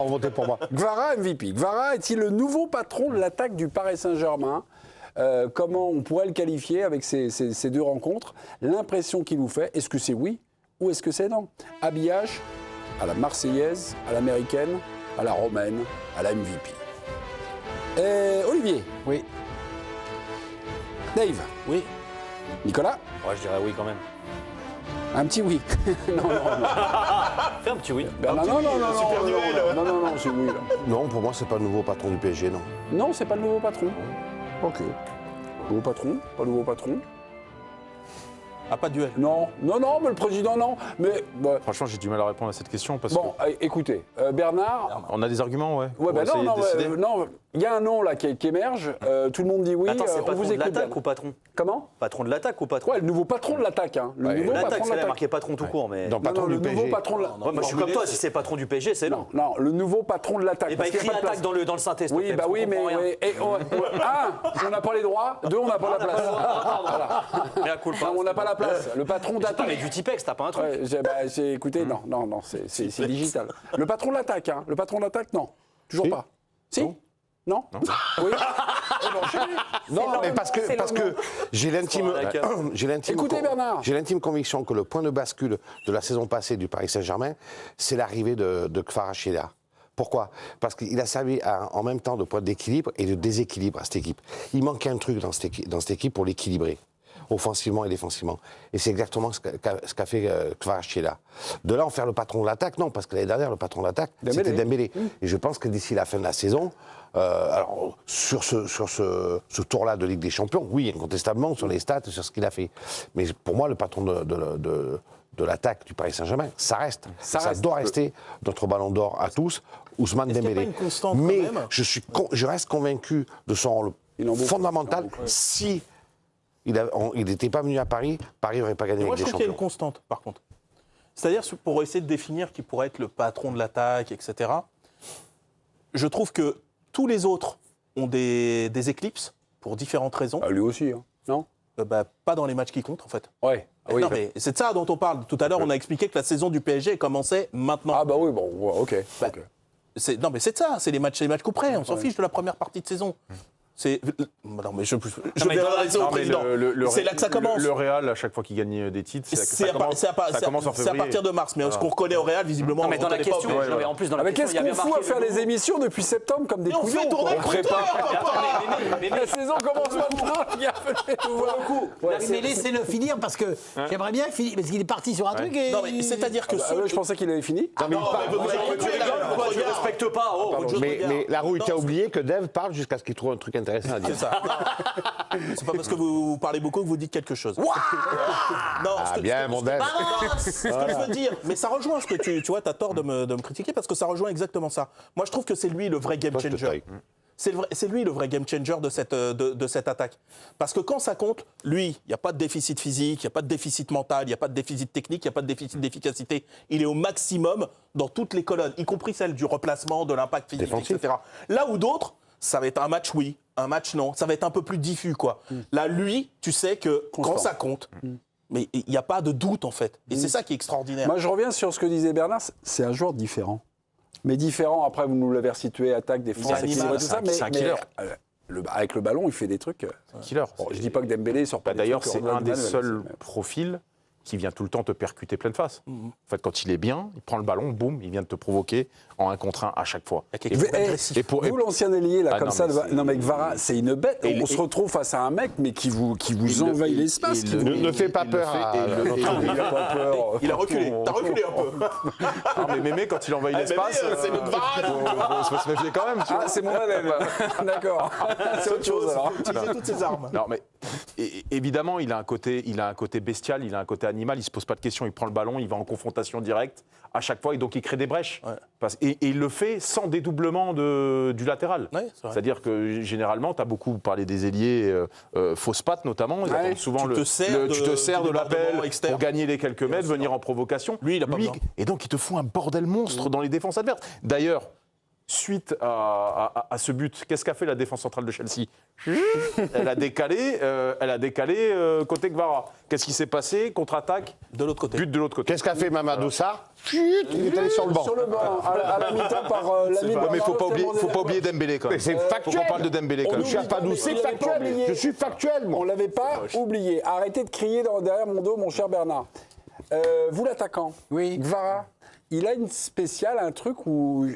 voter pour moi. Kvara MVP. Kvara est-il le nouveau patron de l'attaque du Paris Saint-Germain? Comment on pourrait le qualifier avec ces deux rencontres? L'impression qu'il vous fait, est-ce que c'est oui ou est-ce que c'est non? Habillage à la marseillaise, à l'américaine, à la romaine, à la MVP. Olivier? Oui. Dave? Oui. Nicolas? Ouais, je dirais oui quand même. Un petit oui. Non. Fais un petit oui. Bernard, non, c'est oui. Là. Non, pour moi, c'est pas le nouveau patron du PSG, non. Non, c'est pas le nouveau patron. Ok. Nouveau patron, pas nouveau patron. Ah, pas de duel. Non, mais le président, non. Mais Franchement, j'ai du mal à répondre à cette question parce bon, écoutez, Bernard. on a des arguments, ouais. Ouais, Pour essayer de décider. non, il y a un nom là qui émerge. Tout le monde dit oui. Attends, c'est on patron vous de écoute. l'attaque ou patron? Comment? Patron de l'attaque ou patron? Ouais, le nouveau patron de l'attaque. Hein. Le nouveau L'attaque, patron de c'est là, l'attaque. marqué patron tout court, mais. Donc, patron le du nouveau PSG. patron de la... Ouais, moi, je suis comme toi, si c'est patron du PSG, c'est non. Non, le nouveau patron de l'attaque. Et bah, parce qu'il y écris a pas de l'attaque place. dans le synthé. Oui, bah oui, mais. On n'a pas les droits. Deux, on n'a pas la place. Voilà. On n'a pas la place. Le patron d'attaque. Mais du Tipex, t'as pas un truc? Ouais, écoutez, non, c'est digital. Le patron de l'attaque, hein. Le patron de l'attaque, non. Toujours Si. pas. Si? Non. Oui. Non, mais parce que j'ai l'intime, Écoutez, Bernard. j'ai l'intime conviction que le point de bascule de la saison passée du Paris Saint-Germain, c'est l'arrivée de Kvaratskhelia. Pourquoi? Parce qu'il a servi en même temps de point d'équilibre et de déséquilibre à cette équipe. Il manquait un truc dans cette équipe pour l'équilibrer, offensivement et défensivement. Et c'est exactement ce qu'a fait Kvaratskhelia. De là, en faire le patron de l'attaque, non, parce que l'année dernière, le patron de l'attaque, c'était Dembélé. Et je pense que d'ici la fin de la saison, alors sur ce tour-là de Ligue des Champions, oui, incontestablement, sur les stats, sur ce qu'il a fait. Mais pour moi, le patron de l'attaque du Paris Saint-Germain, ça reste. Ça doit rester notre ballon d'or à tous, Ousmane Dembélé. Qu'il y a pas une constante Mais quand même je reste convaincu de son rôle fondamental. Si il n'était pas venu à Paris, Paris n'aurait pas gagné Moi, avec je des trouve qu'il y a champions. une constante, par contre. C'est-à-dire, pour essayer de définir qui pourrait être le patron de l'attaque, etc., je trouve que tous les autres ont des éclipses, pour différentes raisons. Lui aussi, hein. Non? Pas dans les matchs qui comptent, en fait. Ouais. Oui. Non, mais c'est de ça dont on parle. Tout à l'heure, on a expliqué que la saison du PSG commençait maintenant. Ah bah oui, bon, ouais, ok. Non, mais c'est de ça, c'est les matchs coup près. On s'en fiche de la première partie de saison. Non, mais je vais adresser au président. C'est là que ça commence. Le Real, à chaque fois qu'il gagne des titres, C'est à commence en février. partir de mars. Mais ce qu'on reconnaît au Real, visiblement, Non, mais on dans la connaît pas. question, mais en plus, dans la Mais question, qu'est-ce il y a qu'on bien fout à marqué faire le des nouveau- émissions depuis septembre comme des On couillons? fait tourner On prépare. Mais La saison commence maintenant, les gars, venez nous voir. Mais laissez-le finir parce que j'aimerais bien finir, parce qu'il est parti sur un truc et... Non, mais c'est-à-dire que Je pensais qu'il avait fini. Tu respectes pas. Mais la roue, tu as oublié que Dave parle jusqu'à ce qu'il trouve un truc intéressant à dire. C'est ça. C'est pas parce que vous parlez beaucoup que vous dites quelque chose. Non, Bien, mon Dave. ce que je veux dire, mais ça rejoint ce que tu vois, t'as tort de me critiquer parce que ça rejoint exactement ça. Moi, je trouve que c'est lui le vrai game changer. C'est lui le vrai game changer de cette attaque. Parce que quand ça compte, lui, il n'y a pas de déficit physique, il n'y a pas de déficit mental, il n'y a pas de déficit technique, il n'y a pas de déficit d'efficacité. Il est au maximum dans toutes les colonnes, y compris celle du replacement, de l'impact physique, Défensif. etc. Là où d'autres, ça va être un match oui, un match non, ça va être un peu plus diffus, quoi. Là, lui, tu sais que quand ça compte, mais il n'y a pas de doute, en fait. Et c'est ça qui est extraordinaire. Moi, je reviens sur ce que disait Bernard. C'est un joueur différent. Mais différent, après, vous nous l'avez resitué, attaque, défense, C'est équilibre, tout ça. c'est un killer. Avec le ballon, il fait des trucs. Killer. Bon, je dis pas que Dembélé sort pas. D'ailleurs, des trucs c'est hors un des manuel, seuls mais- profils qui vient tout le temps te percuter pleine face. En fait, quand il est bien, il prend le ballon, boum, il vient de te provoquer en 1 contre 1 à chaque fois. Il y a quelque chose Eh, d'agressif. vous, l'ancien ailier, là, Ah, comme non, ça, mais non, mais Kvara, c'est une bête. Et On se retrouve face à un mec, mais qui vous envahit l'espace. Ne fais pas peur à... Il a pas peur. Il a reculé. T'as reculé un peu. Ah, mais Mémé, quand il envahit l'espace, c'est notre faut se méfier quand même. Tu vois. Ah, c'est mon élève. D'accord. C'est autre chose, alors. Utiliser toutes ses armes. Non, mais évidemment, il a un côté bestial, il a un côté animal, il se pose pas de questions, il prend le ballon, il va en confrontation directe à chaque fois, et donc il crée des brèches. Ouais. Et il le fait sans dédoublement du latéral. Ouais, c'est vrai. C'est-à-dire que généralement, tu as beaucoup parlé des ailiers fausses pattes notamment, ils attendent souvent tu te sers de du l'appel débordement externe. pour gagner les quelques mètres, venir en provocation. Lui, il a pas besoin. Et donc il te fout un bordel monstre dans les défenses adverses. D'ailleurs, suite à ce but, qu'est-ce qu'a fait la défense centrale de Chelsea? Elle a décalé côté Kvara. Qu'est-ce qui s'est passé? Contre-attaque, De l'autre côté. but de l'autre côté. Qu'est-ce qu'a fait Mamadou Sarr? Il est allé sur le banc. Sur le banc, à la mi-temps par l'ami Ouais, mais il Bernardo, faut pas oublier Dembélé quand même. Mais c'est Faut factuel. qu'on parle de Dembélé quand On même. Je suis pas oublie pas, c'est mais il avait pas factuel. oublié. Je suis factuel, On moi. ne l'avait pas oublié. Arrêtez de crier derrière mon dos, mon cher Bernard. Vous, l'attaquant, Oui. Kvara, il a une spéciale, un truc où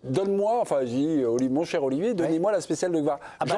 donne-moi, enfin, je dis, mon cher Olivier, donnez-moi la spéciale de Kvara. Ah bah,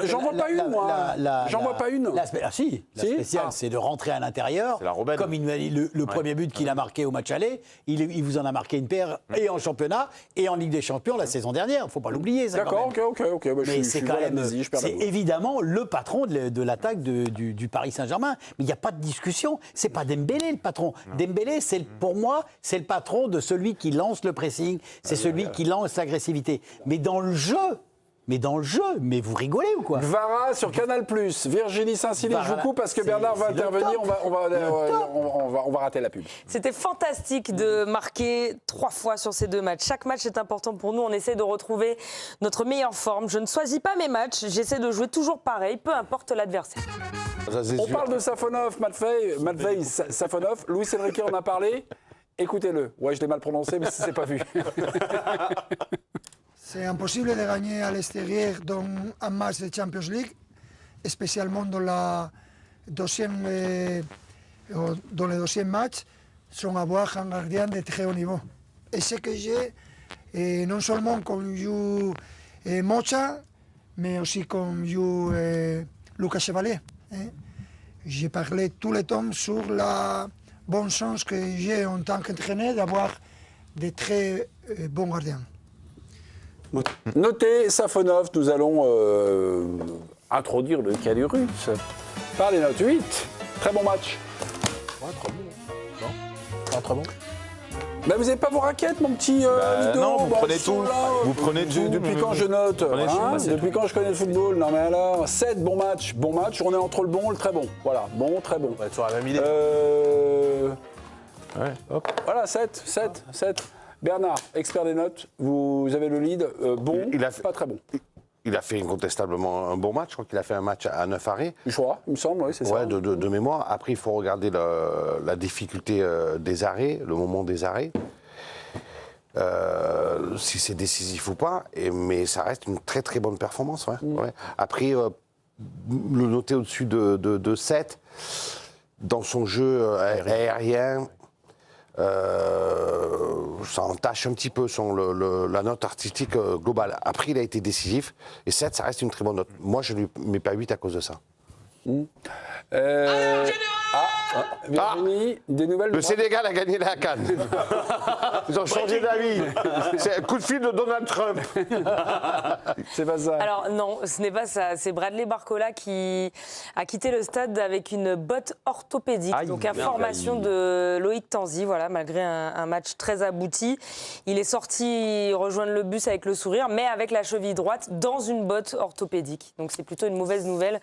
J'en vois pas une, moi. J'en vois pas une. La Si spéciale, Ah. c'est de rentrer à l'intérieur. C'est la Robben. Comme il nous a dit, le premier but qu'il a marqué au match aller, il vous en a marqué une paire et en championnat et en Ligue des Champions la saison dernière. Il ne faut pas l'oublier, ça. D'accord, quand même. ok. Bah, Mais je c'est suis quand dans même, l'amnésie, je perds la c'est boule. évidemment le patron de l'attaque du Paris Saint-Germain. Mais il n'y a pas de discussion. C'est pas Dembélé le patron. Dembélé, pour moi, c'est le patron de celui qui lance le pressing, c'est celui qui lance l'agressivité. Mais dans le jeu, mais vous rigolez ou quoi? Kvara sur Canal+. Virginie Saint-Cyr, je vous coupe parce que c'est- Bernard va c'est le intervenir. top. On va rater la pub. C'était fantastique de marquer 3 fois sur ces 2 matchs. Chaque match est important pour nous. On essaie de retrouver notre meilleure forme. Je ne choisis pas mes matchs. J'essaie de jouer toujours pareil, peu importe l'adversaire. On parle de Safonov, Matvei Safonov. Luis Enrique en a parlé. Écoutez-le. Ouais, je l'ai mal prononcé, mais c'est pas vu. C'est impossible de gagner à l'extérieur dans un match de Champions League, spécialement dans le deuxième match, sans avoir un gardien de très haut niveau. Et ce que j'ai, non seulement comme joue Mocha, mais aussi comme joue Lucas Chevalier. J'ai parlé tout le temps sur la bonne chance que j'ai en tant qu'entraîneur d'avoir de très bons gardiens. Notez Safonov, nous allons introduire le cas du russe. Par les notes 8. Très bon match. Très bon. Ben, vous n'avez pas vos raquettes, mon petit Ludo? non, vous Bon, prenez ils sont tout. là. Vous prenez tout. Depuis quand je note Prenez tout, bah, c'est depuis quand je connais le football? Non mais alors, 7, bon match. On est entre le bon et le très bon. Voilà, bon, très bon. On va être sur la même idée. Ouais, hop. Voilà, 7. Bernard, expert des notes, vous avez le lead. Bon, Il a fait- pas très bon. Il a fait incontestablement un bon match. Je crois qu'il a fait un match à 9 arrêts. Du choix, il me semble, oui, c'est ça. Ouais, de mémoire. Après, il faut regarder la difficulté des arrêts, le moment des arrêts. Si c'est décisif ou pas. Mais ça reste une très très bonne performance. Ouais. Ouais. Après, le noter au-dessus de 7, dans son jeu aérien, ça entache un petit peu la note artistique globale. Après, il a été décisif. Et 7, ça reste une très bonne note. Moi, je ne lui mets pas 8 à cause de ça. Virginie, des nouvelles Le de Sénégal a gagné la CAN. Ils ont changé d'avis. C'est un coup de fil de Donald Trump. C'est pas ça. Alors non, ce n'est pas ça. C'est Bradley Barcola qui a quitté le stade avec une botte orthopédique. Aïe, donc information de Loïc Tanzi, voilà, malgré un match très abouti. Il est sorti rejoindre le bus avec le sourire, mais avec la cheville droite dans une botte orthopédique. Donc c'est plutôt une mauvaise nouvelle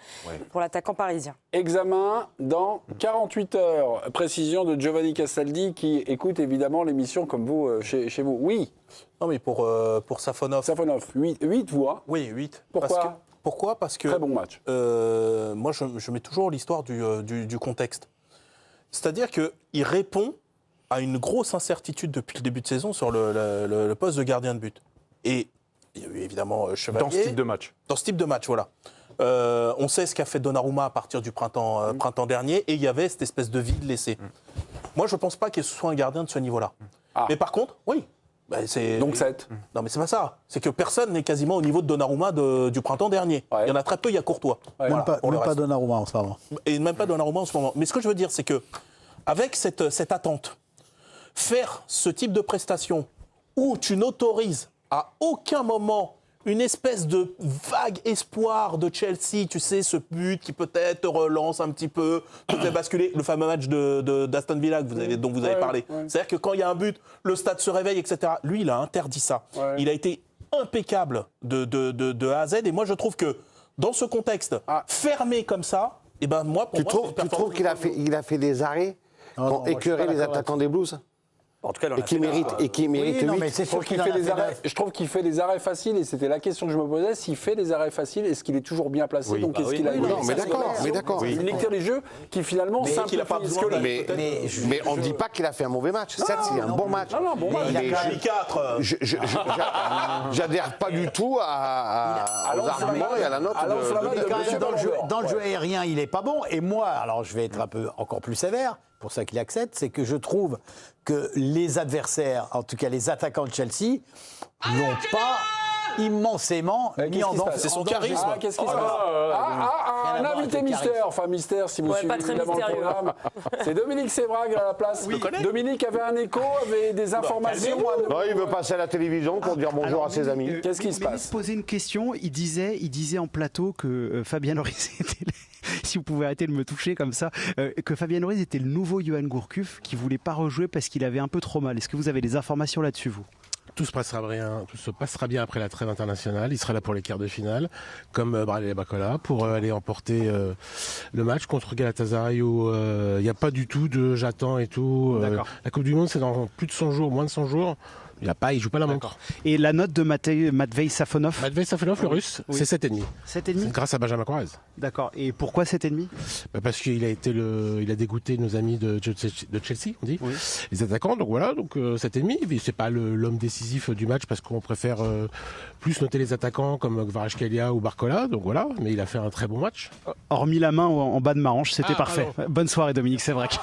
pour l'attaquant parisien. Examen dans 48 heures. Précision de Giovanni Castaldi qui écoute évidemment l'émission comme vous chez vous. Oui, Non, mais pour Safonov. Safonov, 8 voix. Oui, 8. Pourquoi Pourquoi? Parce que. Très bon match. Moi, je mets toujours l'histoire du contexte. C'est-à-dire qu'il répond à une grosse incertitude depuis le début de saison sur le poste de gardien de but. Et il y a eu évidemment Chevalier. Dans ce type de match. Dans ce type de match, voilà. On sait ce qu'a fait Donnarumma à partir du printemps dernier, et il y avait cette espèce de vide laissé. Moi, je ne pense pas qu'il soit un gardien de ce niveau-là. Ah. Mais par contre, oui. C'est... Donc 7. Non, mais c'est pas ça. C'est que personne n'est quasiment au niveau de Donnarumma du printemps dernier. Ouais. Il y en a très peu, il y a Courtois. Ouais. Voilà, pour le reste. Donnarumma en ce moment. Et même pas Donnarumma en ce moment. Mais ce que je veux dire, c'est que avec cette attente, faire ce type de prestation où tu n'autorises à aucun moment une espèce de vague espoir de Chelsea, tu sais, ce but qui peut-être te relance un petit peu, te fait basculer, le fameux match d'Aston Villa dont vous avez parlé. Ouais. C'est-à-dire que quand il y a un but, le stade se réveille, etc. Lui, il a interdit ça. Ouais. Il a été impeccable de A à Z. Et moi, je trouve que dans ce contexte fermé comme ça, et ben moi, pour Tu moi, trouves qu'il a fait des arrêts Non, pour moi, je suis écœurer pas les d'accord attaquants des Blues? En tout cas, dans Et la qui mérite, et qui mérite Oui, non, 8. mais c'est Je trouve sûr qu'il qu'il fait en a des fait arrêts. 9. Je trouve qu'il fait des arrêts faciles et c'était la question que je me posais. S'il fait des arrêts faciles, est-ce qu'il est toujours bien placé? Donc est-ce qu'il a Non, mais d'accord. Une lecture du jeu qui finalement qu'il a pas simplifie. besoin Mais on ne dit pas qu'il a fait un mauvais match. Certes, c'est un bon match. Non, bon match. Il a Mais quand même 4. j'adhère pas du tout aux arguments et à la note Alors, Flamand, de Quand même, Monsieur dans le jeu, Ballon d'Or. dans le jeu aérien, il n'est pas bon. Et moi, alors je vais être un peu encore plus sévère, pour ça qu'il accepte, c'est que je trouve que les adversaires, en tout cas les attaquants de Chelsea, n'ont pas immensément mis en danger. C'est son charisme. Ah, qu'est-ce qui se passe Rien un à voir invité avec le mystère, charisme. enfin mystère si vous Ouais, suivez pas très évidemment le mystérieux. programme. C'est Dominique Sévrag à la place. Dominique avait un écho, avait des informations. Non, il veut passer à la télévision pour dire bonjour à ses amis. Qu'est-ce qui se Mélis passe posait une question. Il disait en plateau que Fabien Lloris était. Si vous pouvez arrêter de me toucher comme ça, que Fabien Lloris était le nouveau Johan Gourcuff qui voulait pas rejouer parce qu'il avait un peu trop mal. Est-ce que vous avez des informations là-dessus, vous ? Tout se passera bien après la trêve internationale. Il sera là pour les quarts de finale, comme Bradley Barcola, pour aller emporter le match contre Galatasaray où il n'y a pas du tout de j'attends et tout. La Coupe du Monde, c'est dans plus de 100 jours, moins de 100 jours. Il joue pas la montre. Et la note de Matvei Safonov ? Matvei Safonov, le russe, Oui. c'est 7,5. 7,5 C'est grâce à Benjamin Quarez. D'accord. Et pourquoi 7,5 ? Parce qu'il a dégoûté nos amis de Chelsea, on dit, les attaquants. Donc voilà, 7,5. C'est pas l'homme décisif du match parce qu'on préfère plus noter les attaquants comme Kvaratskhelia ou Barcola. Donc voilà, mais il a fait un très bon match. Hormis la main en bas de ma hanche, c'était parfait. Bonne soirée, Dominique Sévrac.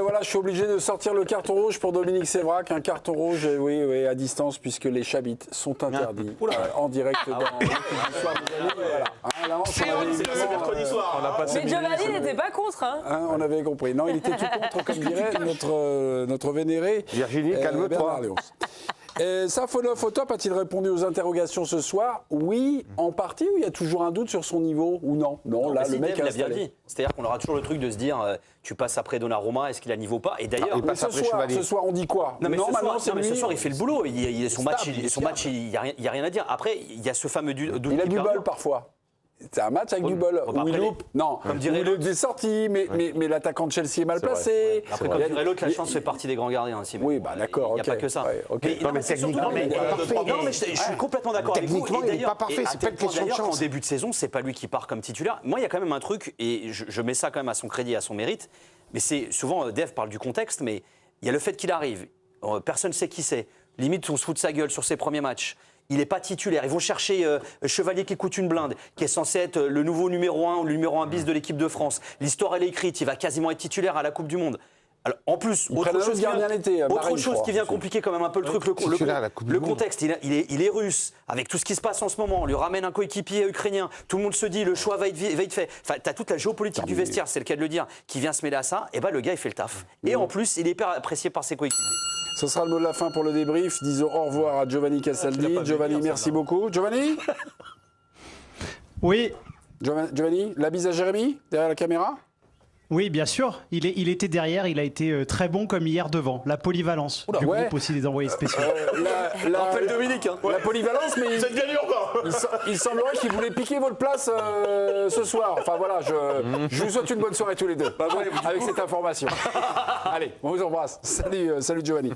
Voilà, je suis obligé de sortir le carton rouge pour Dominique Sévrac. Un carton rouge, oui, à distance, puisque les chabites sont interdits en direct dans l'équipe du soir. Voilà. Là, mercredi soir. Mais Giovanni n'était pas contre. Hein. on avait compris. Non, il était tout contre, comme dirait notre vénéré. Virginie, calme-toi. Bernard Léonce. Safonov au top a-t-il répondu aux interrogations ce soir? Oui, en partie, ou il y a toujours un doute sur son niveau ou non? Non, là, Mais le si, mec Dave est l'a bien installé. dit. C'est-à-dire qu'on aura toujours le truc de se dire tu passes après Donnarumma, est-ce qu'il a niveau ou pas? Et d'ailleurs, Mais ce soir, on dit quoi? non, mais maintenant, c'est ce lui. soir, il fait le boulot. Son match, stable, il n'y a rien à dire. Après, il y a ce fameux doute. Il a qui du perdure. bol parfois. C'est un match avec du bol. Bon, bah, Où il après, loupe. Non, comme où dirait il loupe des sorties, mais l'attaquant de Chelsea est mal C'est vrai. placé. Après, comme dirait l'autre, la chance fait partie des grands gardiens aussi. Oui, bah d'accord, Il n'y a ok. pas que ça. Ouais, ok. Mais, Non, mais c'est surtout- techniquement, non, mais- il est pas parfait. non, mais je suis complètement d'accord avec vous. Techniquement, Et il est d'ailleurs- pas parfait, et à c'est tel pas une point, question de d'ailleurs, chance. qu'en début de saison, c'est pas lui qui part comme titulaire. Moi, il y a quand même un truc, et je mets ça quand même à son crédit, à son mérite. Mais c'est souvent, Dave parle du contexte, mais il y a le fait qu'il arrive. Personne ne sait qui c'est. Limite, on se fout de sa gueule sur ses premiers matchs. Il n'est pas titulaire. Ils vont chercher Chevalier qui coûte une blinde, qui est censé être le nouveau numéro 1 ou le numéro 1 bis de l'équipe de France. L'histoire, elle est écrite. Il va quasiment être titulaire à la Coupe du Monde. Alors, en plus, prennent un autre gardien l'été, Marine, je crois. qui vient compliquer quand même un peu le truc, titulaire à la Coupe du le Monde. contexte. Il est russe, avec tout ce qui se passe en ce moment. On lui ramène un coéquipier ukrainien. Tout le monde se dit, le choix va être fait. Enfin, tu as toute la géopolitique du vestiaire, c'est le cas de le dire, qui vient se mêler à ça. Et le gars, il fait le taf. Et en plus, il est hyper apprécié par ses coéquipiers. Ce sera le mot de la fin pour le débrief. Disons au revoir à Giovanni Castaldi. Giovanni, merci beaucoup. Giovanni, Oui, Giovanni, la bise à Jérémy, derrière la caméra. oui, bien sûr. Il était derrière, il a été très bon comme hier devant. La polyvalence du ouais. groupe aussi des envoyés spéciaux. Rappelle Dominique. La polyvalence, mais Vous êtes bien urbain. il semblerait qu'il voulait piquer votre place ce soir. Enfin voilà, je vous souhaite une bonne soirée tous les deux. Avec cette information. Allez, on vous embrasse. Salut Giovanni.